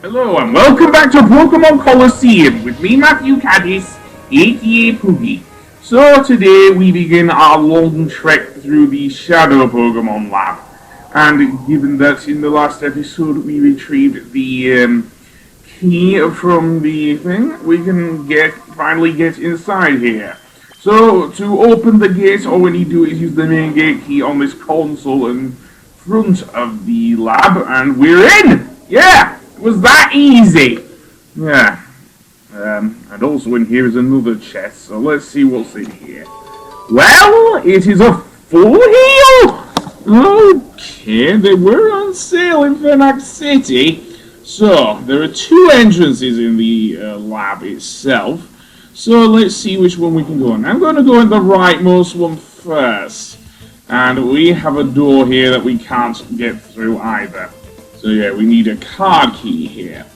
Hello and welcome back to Pokemon Colosseum with me, Matthew Caddis, aka Poogie. So today we begin our long trek through the Shadow Pokemon Lab. And given that in the last episode we retrieved the key from the thing, we can finally get inside here. So to open the gate, all we need to do is use the main gate key on this console in front of the lab, and we're in! Yeah! It was that easy! Yeah. And also in here is another chest, so let's see what's in here. Well, it is a full heal! Okay, they were on sale in Fernax City. So, there are two entrances in the lab itself. So, let's see which one we can go in. I'm going to go in the rightmost one first. And we have a door here that we can't get through either. So yeah, we need a card key here.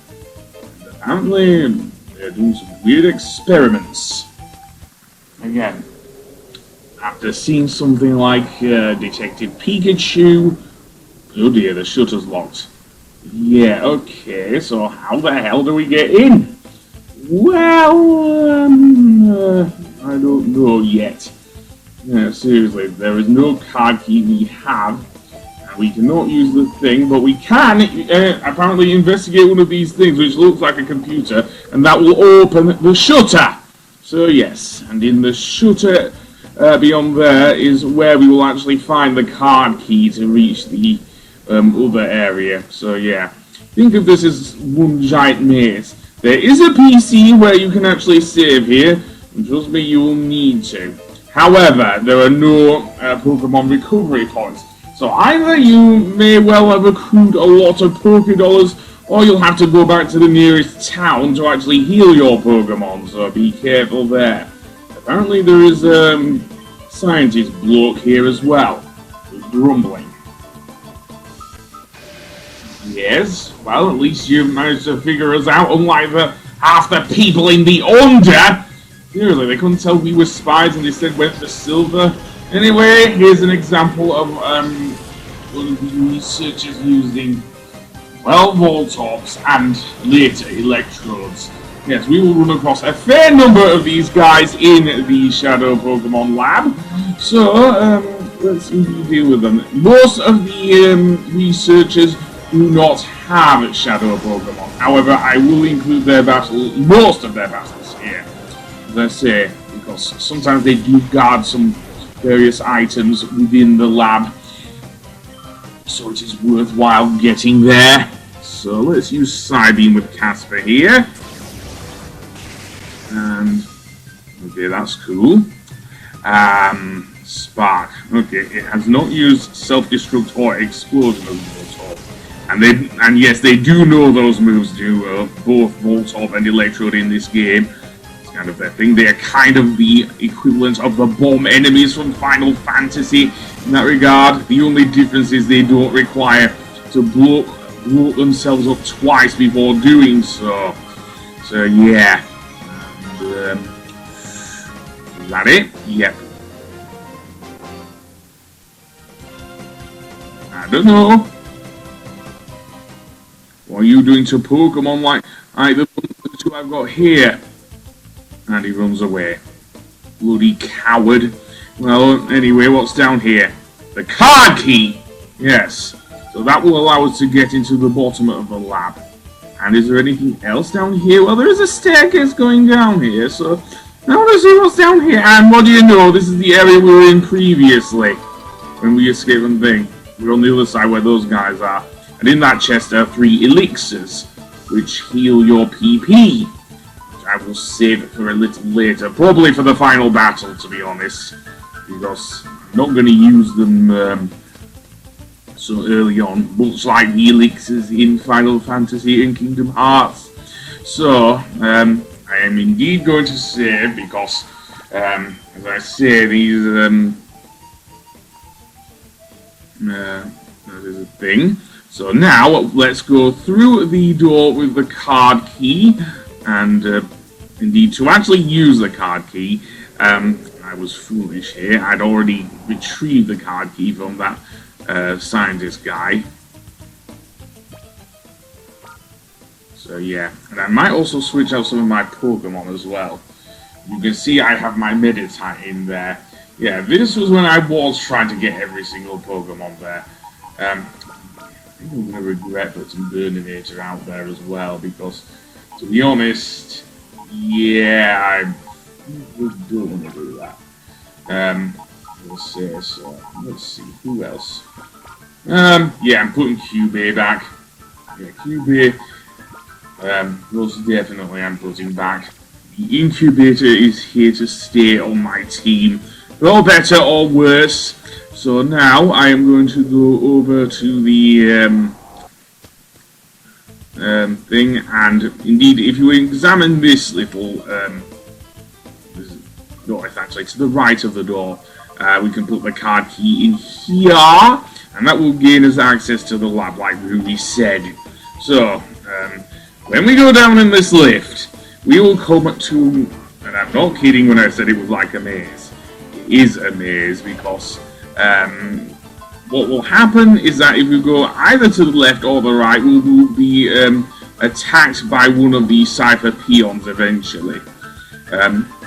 And apparently, they're doing some weird experiments. Again, after seeing something like Detective Pikachu... Oh dear, the shutter's locked. Yeah, okay, so how the hell do we get in? Well, I don't know yet. Yeah, seriously, there is no card key we have. We cannot use the thing, but we can apparently investigate one of these things, which looks like a computer, and that will open the shutter. So yes, and in the shutter beyond there is where we will actually find the card key to reach the other area. So yeah, think of this as one giant maze. There is a PC where you can actually save here, and trust me, you will need to. However, there are no Pokemon recovery points. So either you may well have accrued a lot of Pokédollars, or you'll have to go back to the nearest town to actually heal your Pokemon, so be careful there. Apparently there is a scientist bloke here as well, who's grumbling. Yes, well at least you've managed to figure us out, unlike half the people in the Under! Seriously, they couldn't tell we were spies and they said went for silver. Anyway, here's an example of one of the researchers using, well, Voltops and later electrodes. Yes, we will run across a fair number of these guys in the Shadow Pokemon Lab. So, let's see if we deal with them. Most of the researchers do not have Shadow Pokemon. However, I will include most of their battles here. As I say, because sometimes they do guard some various items within the lab, so it is worthwhile getting there. So let's use Psybeam with Casper here, and okay, that's cool. Spark, okay, it has not used Self-Destruct or Explosion as Voltorb, and yes, they do know those moves do both Voltorb and Electrode in this game. Kind of their thing. They are kind of the equivalent of the bomb enemies from Final Fantasy in that regard. The only difference is they don't require to blow themselves up twice before doing so. So yeah. And, is that it? Yep. I don't know. What are you doing to Pokemon like the two I've got here? And he runs away. Bloody coward. Well, anyway, what's down here? The card key! Yes. So that will allow us to get into the bottom of the lab. And is there anything else down here? Well, there is a staircase going down here, so I want to see what's down here. And what do you know? This is the area we were in previously, when we escaped from the thing. We're on the other side where those guys are. And in that chest there are 3 elixirs, which heal your PP. I will save it for a little later, probably for the final battle, to be honest, because I'm not going to use them so early on, much like the elixirs in Final Fantasy and Kingdom Hearts. So, I am indeed going to save, because, as I say, these, that is a thing. So now, let's go through the door with the card key, and indeed, to actually use the card key, I was foolish here. I'd already retrieved the card key from that scientist guy. So yeah, and I might also switch out some of my Pokemon as well. You can see I have my Meditite in there. Yeah, this was when I was trying to get every single Pokemon there. I think I'm going to regret putting Burninator out there as well, because, to be honest, yeah, I don't want to do that. Let's see, who else? Yeah, I'm putting Cubey back. Yeah, Cubey, most definitely I'm putting back. The Incubator is here to stay on my team, for better or worse. So now I am going to go over to the thing, and indeed, if you examine this little door, it's actually to the right of the door. We can put the card key in here, and that will gain us access to the lab, like Ruby said. So, when we go down in this lift, we will come to, and I'm not kidding when I said it was like a maze. It is a maze, because what will happen is that if we go either to the left or the right, we will be attacked by one of the Cipher peons eventually.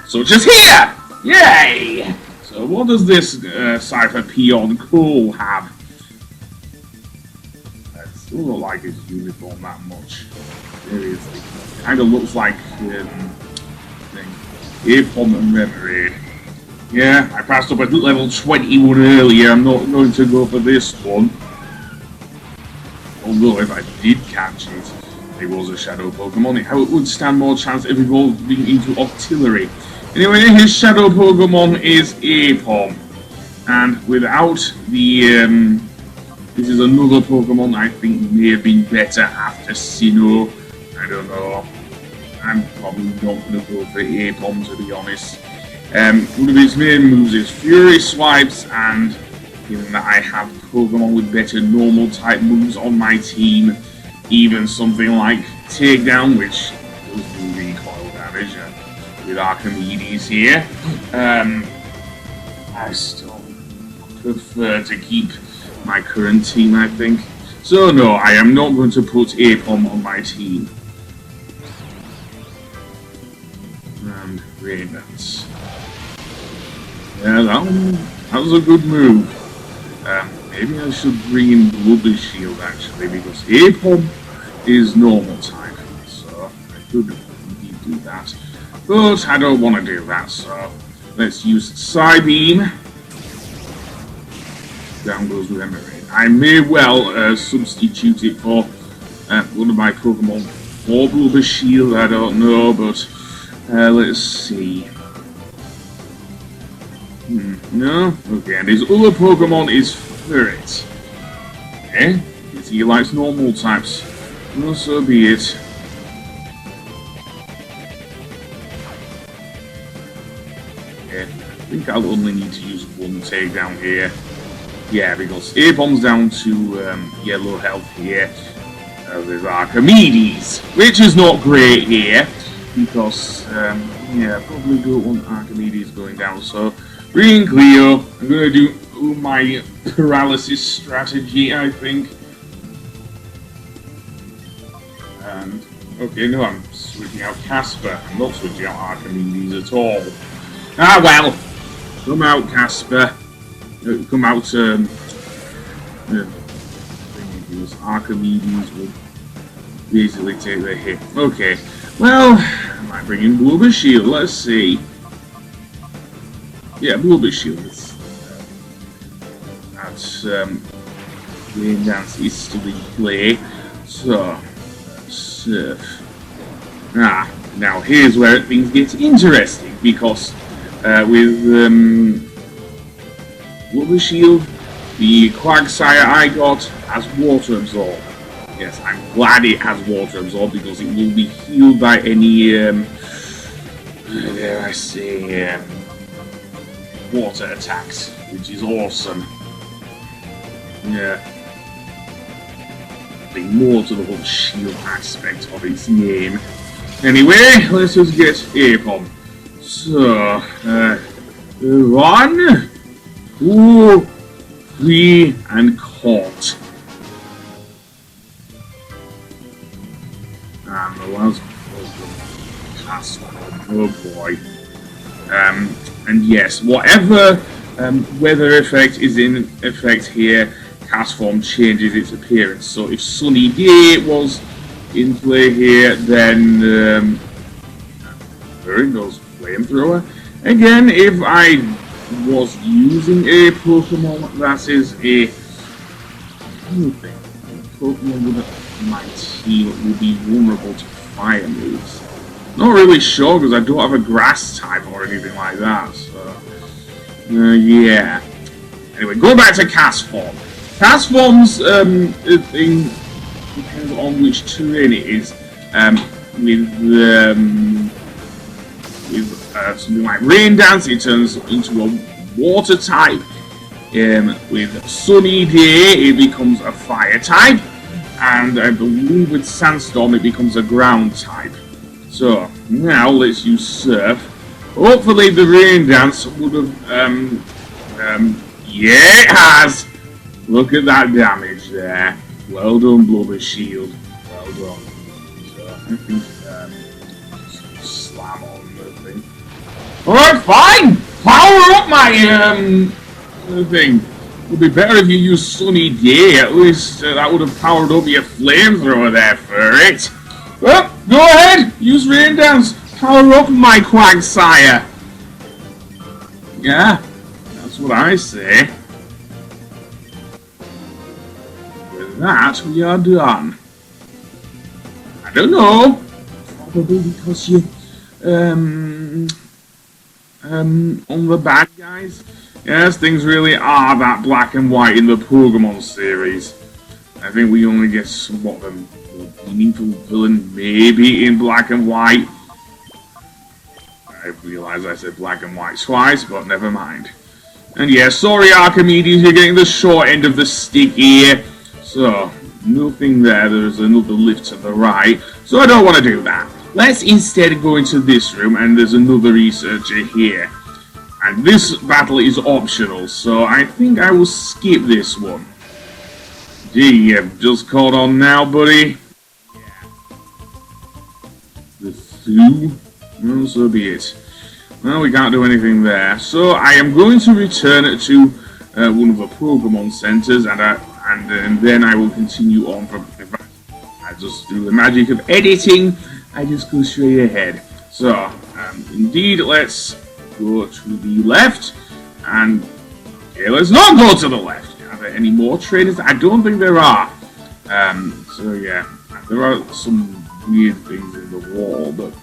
So just here! Yay! So what does this Cipher peon Cole have? I still don't like his uniform that much. Seriously. Kind of looks like Apom and Remoraid. Yeah, I passed up at level 21 earlier. I'm not going to go for this one. Although if I did catch it, it was a shadow Pokemon, it would stand more chance of evolving into artillery. Anyway, his shadow Pokemon is Apom. And without the this is another Pokemon I think may have been better after Sinnoh. I don't know. I'm probably not going to go for Apom, to be honest. One of his main moves is Fury Swipes, and given that I have Pokemon with better normal type moves on my team, even something like Takedown, which does do recoil damage with Archimedes here, I still prefer to keep my current team, I think. So no, I am not going to put Apom on my team. And Rain Dance. Yeah, that was a good move. Maybe I should bring in Blubber Shield actually, because Apom is normal type, so I could indeed do that. But I don't want to do that, so let's use Psybeam. Down goes Remoraid. I may well substitute it for one of my Pokemon for Blubber Shield, I don't know, but let's see. No? Okay, and his other Pokemon is Ferret. Okay, he likes normal types. Well, so be it. Okay, I think I'll only need to use one takedown here. Yeah, because Apom's down to yellow health here. With Archimedes, which is not great here, because, yeah, probably don't want Archimedes going down, so Green Cleo, I'm going to do my paralysis strategy, I think. And, okay, no, I'm switching out Casper. I'm not switching out Archimedes at all. Ah, well! Come out, Casper. Come out, Archimedes will basically take the hit. Okay, well, I might bring in Blubber Shield, let's see. Yeah, Blubber Shield. That's Rain Dance is still in play. So, Surf. Now here's where things get interesting, because with Blubber Shield, the Quagsire I got has Water Absorb. Yes, I'm glad it has Water Absorb, because it will be healed by any, dare I say, water attacks, which is awesome. Yeah. Being more to the whole shield aspect of its name. Anyway, let's just get Apom. So, 1, 2, 3, and caught. And the last cast form. Oh boy. And yes, whatever weather effect is in effect here, cast form changes its appearance. So if Sunny Day was in play here, then there goes Flamethrower. Again, if I was using a Pokemon that is a Pokemon with my team would be vulnerable to fire moves. Not really sure because I don't have a grass type or anything like that. So yeah. Anyway, going back to cast form. Cast form's thing depends on which terrain it is. With something like Rain Dance, it turns into a water type. With Sunny Day, it becomes a fire type, and I believe with Sandstorm, it becomes a ground type. So now let's use Surf. Hopefully, the Rain Dance would have. Yeah, it has. Look at that damage there. Well done, Blubber Shield. Well done. So I think slam on the thing. Alright, fine! Power up my thing. It would be better if you used Sunny Day. At least that would have powered up your flamethrower there for it. Well, go ahead! Use Rain Dance. Power up my Quagsire. Yeah, that's what I say. With that, we are done. I don't know. Probably because you on the bad guys. Yes, things really are that black and white in the Pokemon series. I think we only get somewhat of a meaningful villain maybe in black and white. I realise I said black and white twice, but never mind. And yeah, sorry Archimedes, you're getting the short end of the stick here. So, nothing there, there's another lift to the right. So I don't want to do that. Let's instead go into this room, and there's another researcher here. And this battle is optional, so I think I will skip this one. Gee, you've just caught on now, buddy. Yeah. The Thu? Well, so be it. Well, we can't do anything there. So I am going to return to one of the Pokemon centers, and then I will continue on from. I just through the magic of editing, I just go straight ahead. So, indeed, let's go to the left, and okay, let's not go to the left. Are there any more trainers? I don't think there are. So yeah, there are some weird things in the wall, but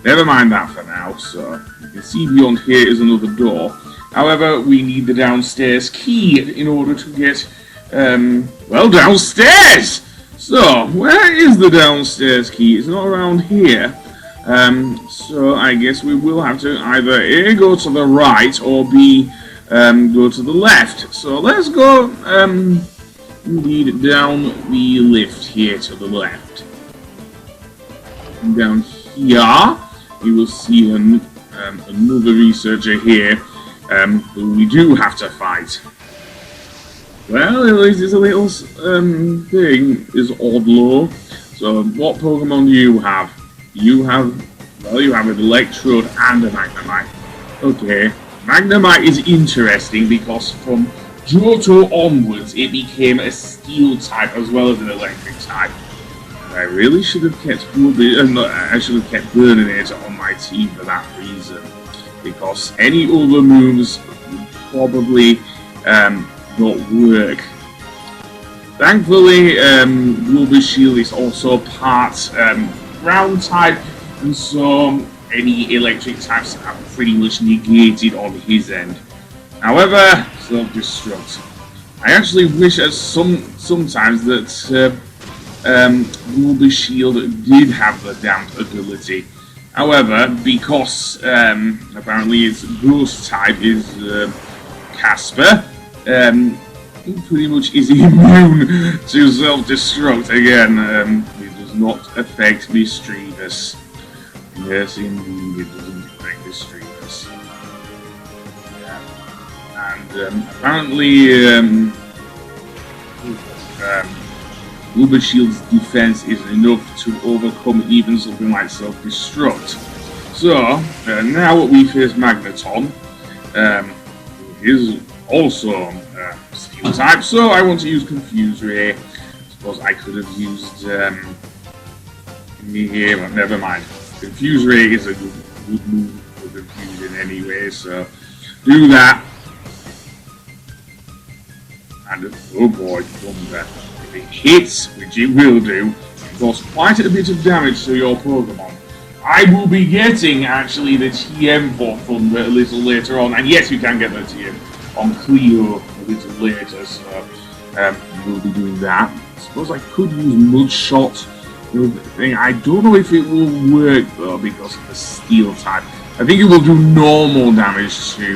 never mind that for now. So you can see beyond here is another door. However, we need the downstairs key in order to get, well, downstairs! So, where is the downstairs key? It's not around here. So I guess we will have to either A, go to the right, or B, go to the left. So let's go, indeed, down the lift here to the left. And down here, you will see another researcher here, who we do have to fight. Well, at least it's a little thing, is Odlo. So, what Pokemon do you have? You have an Electrode and a Magnemite. Okay, Magnemite is interesting because from Johto onwards, it became a Steel type as well as an Electric type. And I really should have kept I should have kept Burninator on my team for that reason, because any other moves would probably not work. Thankfully, Blubber Shield is also part ground type, and so any electric types are pretty much negated on his end. However, self-destruct. I actually wish at sometimes that Blubber Shield did have the damp ability. However, because apparently its ghost type is Casper, he pretty much is immune to self-destruct again. It does not affect Mischievous. Yes, indeed, it doesn't affect Mischievous. Yeah. And apparently, Uber Shield's defense is enough to overcome even something like self-destruct. So, now that we face Magneton, is also steel type, so I want to use Confuse Ray. I suppose I could have used me here, but never mind. Confuse Ray is a good move for confusion anyway, so do that. And oh boy, Thunder. If it hits, which it will do, it does quite a bit of damage to your Pokemon. I will be getting actually the TM for Thunder a little later on, and yes, you can get the TM on Cleo a little later, so we'll be doing that. I suppose I could use Mud Shot. I don't know if it will work though because of the Steel type. I think it will do normal damage to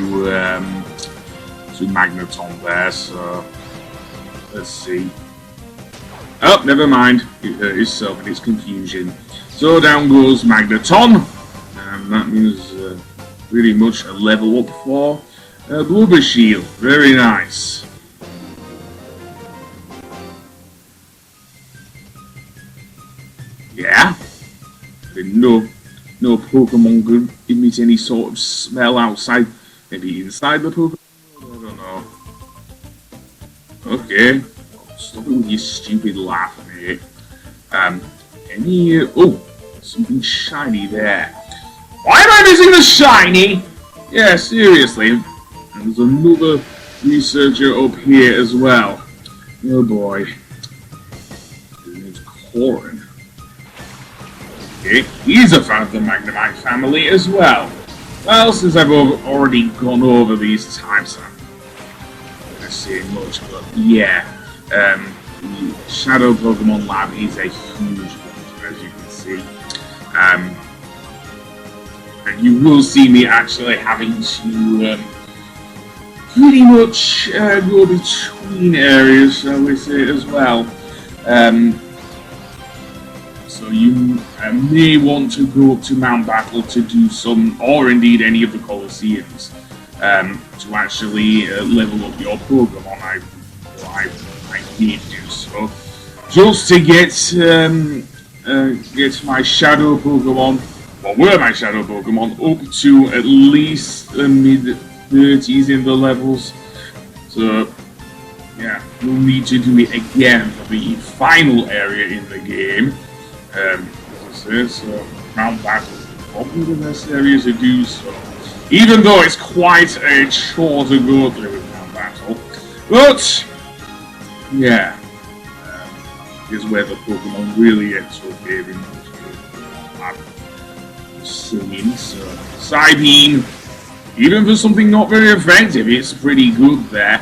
Magneton there, so let's see. Oh, never mind. It hurt itself and its confusion. So down goes Magneton, and that means pretty much a level up for Blubber Shield. Very nice. Yeah. No Pokemon could emit any sort of smell outside. Maybe inside the Pokemon. I don't know. Okay. Stop it with your stupid laugh, mate. Oh, something shiny there. Why am I missing the shiny? Yeah, seriously. And there's another researcher up here as well. Oh boy. His name's Corin. Okay, he's a fan of the Magnemite family as well. Well, since I've already gone over these types, I'm not going to say much, but yeah. The Shadow Pokemon Lab is a huge one, as you can see. And you will see me actually having to pretty much go between areas, shall we say, as well. So you may want to go up to Mount Battle to do some, or indeed any of the Colosseums, to actually level up your Pokemon. I did do so, just to get my Shadow Pokemon, or were my Shadow Pokemon, up to at least the mid-30s in the levels. So yeah, we'll need to do it again for the final area in the game. As I say, so Mount Battle is probably the best area to do so, even though it's quite a chore to go through with Mount Battle. But yeah, is where the Pokemon really gets so giving singing. So Psybeam, even for something not very effective, it's pretty good there.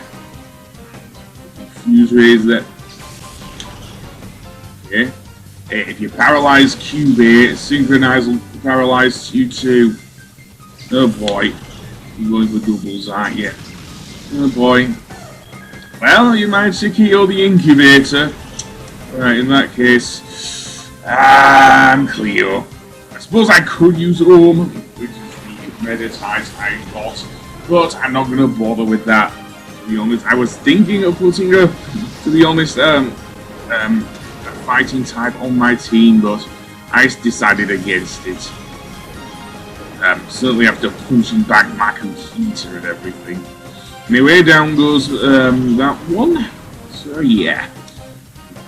Confuse Rays there. Okay. If you paralyze Cubase, Synchronize will paralyze you too. Oh boy. You're going for doubles, aren't you? Oh boy. Well, you might secure the incubator. Right, in that case, I'm Cleo. I suppose I could use Ohm, which is the Meditite I got, but I'm not going to bother with that, to be honest. I was thinking of putting a fighting type on my team, but I decided against it. Certainly after punching back my computer and everything. Anyway, down goes that one. So yeah,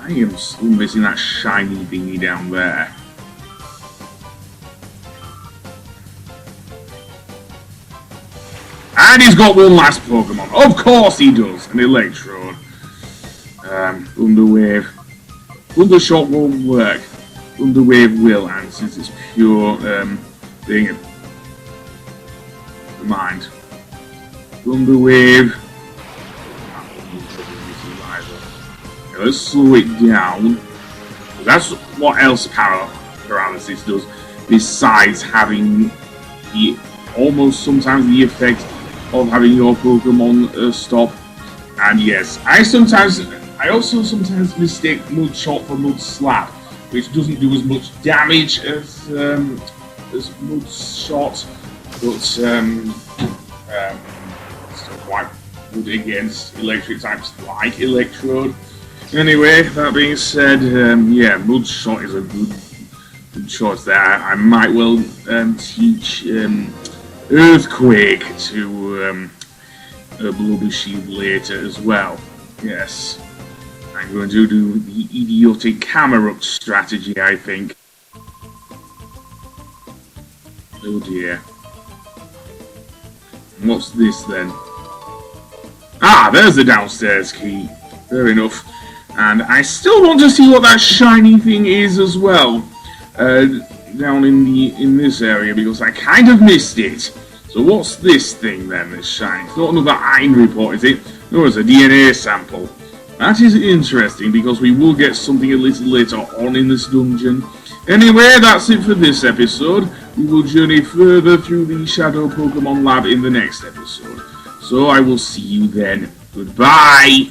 I am still missing that shiny thingy down there. And he's got one last Pokemon. Of course he does, an Electrode. Thunder Wave. Thunder Shock won't work. Thunder Wave will, and since it's pure thing, never mind. Thunder Wave. Okay, let's slow it down. That's what else paralysis does, besides having the almost sometimes the effect of having your Pokemon stop. And yes, I also sometimes mistake Mud Shot for Mud Slap, which doesn't do as much damage as Mud Shot, but still quite good against electric types like Electrode. Anyway, that being said, yeah, Mudshot is a good choice there. I might well teach Earthquake to a Blubber Shield later as well. Yes. I'm going to do the idiotic camera up strategy, I think. Oh dear. What's this then? Ah, there's the downstairs key. Fair enough. And I still want to see what that shiny thing is as well. Down in this area, because I kind of missed it. So what's this thing then that's shiny? It's not another iron report, is it? No, it's a DNA sample. That is interesting, because we will get something a little later on in this dungeon. Anyway, that's it for this episode. We will journey further through the Shadow Pokemon Lab in the next episode. So I will see you then. Goodbye!